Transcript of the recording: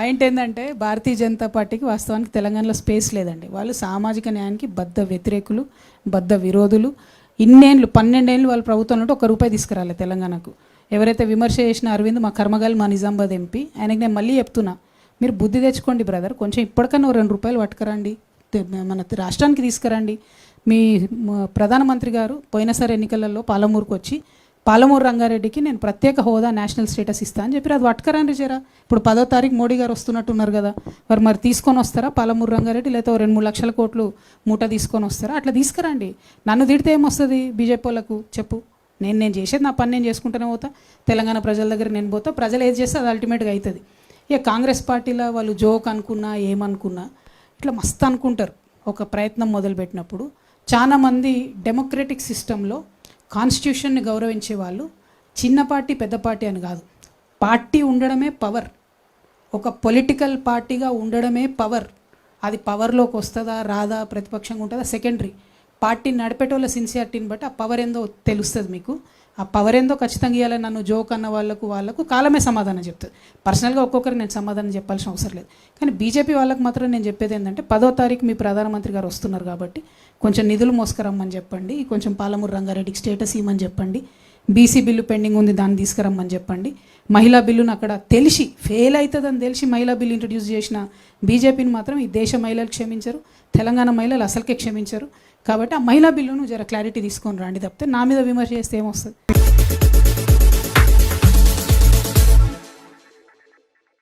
Point ఏంటంటే భారతీయ జనతా పార్టీకి వాస్తవానికి తెలంగాణలో స్పేస్ లేదండి. వాళ్ళు సామాజిక న్యాయానికి బద్ధ వ్యతిరేకులు, బద్ధ విరోధులు. ఇన్నేళ్ళు 12 ఏళ్ళు వాళ్ళ ప్రభుత్వం ఉంటే ₹1 తీసుకురాలి తెలంగాణకు. ఎవరైతే విమర్శ చేసిన అరవింద్ మా కర్మగాలి మా నిజామాబాద్ ఎంపీ, ఆయనకి నేను మళ్ళీ చెప్తున్నా, మీరు బుద్ధి తెచ్చుకోండి బ్రదర్, కొంచెం ఇప్పటికన్నా ₹2 పట్టుకురండి, మన రాష్ట్రానికి తీసుకురండి. మీ ప్రధానమంత్రి గారు పోయినసారి ఎన్నికలలో పాలమూరుకు వచ్చి పాలమూరు రంగారెడ్డికి నేను ప్రత్యేక హోదా నేషనల్ స్టేటస్ ఇస్తా అని చెప్పి అది పట్టుకరండి జరా. ఇప్పుడు 10వ తారీఖు మోడీ గారు వస్తున్నట్టున్నారు కదా, మరి తీసుకొని వస్తారా పాలమూరు రంగారెడ్డి, లేకపోతే 2-3 లక్షల కోట్లు మూట తీసుకొని వస్తారా? అట్లా తీసుకురండి. నన్ను తిడితే ఏమొస్తుంది బీజేపీ వాళ్ళకు చెప్పు. నేను చేసేది నా పని నేను చేసుకుంటూనే పోతా, తెలంగాణ ప్రజల దగ్గర నేను పోతా, ప్రజలు ఏది చేస్తే అది అల్టిమేట్గా అవుతుంది. ఇక కాంగ్రెస్ పార్టీలో వాళ్ళు జోక్ అనుకున్నా ఏమనుకున్నా ఇట్లా మస్తు అనుకుంటారు. ఒక ప్రయత్నం మొదలుపెట్టినప్పుడు చాలామంది డెమోక్రటిక్ సిస్టంలో కాన్స్టిట్యూషన్ని గౌరవించే వాళ్ళు చిన్న పార్టీ పెద్ద పార్టీ అని కాదు, పార్టీ ఉండడమే పవర్, ఒక పొలిటికల్ పార్టీగా ఉండడమే పవర్. అది పవర్లోకి వస్తుందా రాదా, ప్రతిపక్షంగా ఉంటుందా సెకండరీ. పార్టీని నడిపేటోళ్ళ సిన్సియారిటీని బట్టి ఆ పవర్ ఏందో తెలుస్తుంది మీకు. ఆ పవర్ ఏందో ఖచ్చితంగా ఇవ్వాలి. నన్ను జోక్ అన్న వాళ్ళకు కాలమే సమాధానం చెప్తుంది. పర్సనల్గా ఒక్కొక్కరికి నేను సమాధానం చెప్పాల్సిన అవసరం లేదు. కానీ బీజేపీ వాళ్ళకి మాత్రం నేను చెప్పేది ఏంటంటే 10వ తారీఖు మీ ప్రధానమంత్రి గారు వస్తున్నారు కాబట్టి కొంచెం నిధులు మోసుకురమ్మని చెప్పండి, కొంచెం పాలమూరు రంగారెడ్డికి స్టేటస్ ఇవ్వమని చెప్పండి, బీసీ బిల్లు పెండింగ్ ఉంది దాన్ని తీసుకురమ్మని చెప్పండి. మహిళా బిల్లును అక్కడ తెలిసి ఫెయిల్ అవుతుందని తెలిసి మహిళా బిల్లు ఇంట్రడ్యూస్ చేసిన బీజేపీని మాత్రం ఈ దేశ మహిళలు క్షమించరు, తెలంగాణ మహిళలు అసలుకే క్షమించరు. కాబట్టి ఆ మహిళా బిల్లును జర క్లారిటీ తీసుకొని రండి తప్పితే నా మీద విమర్శ చేస్తే ఏమొస్తుంది.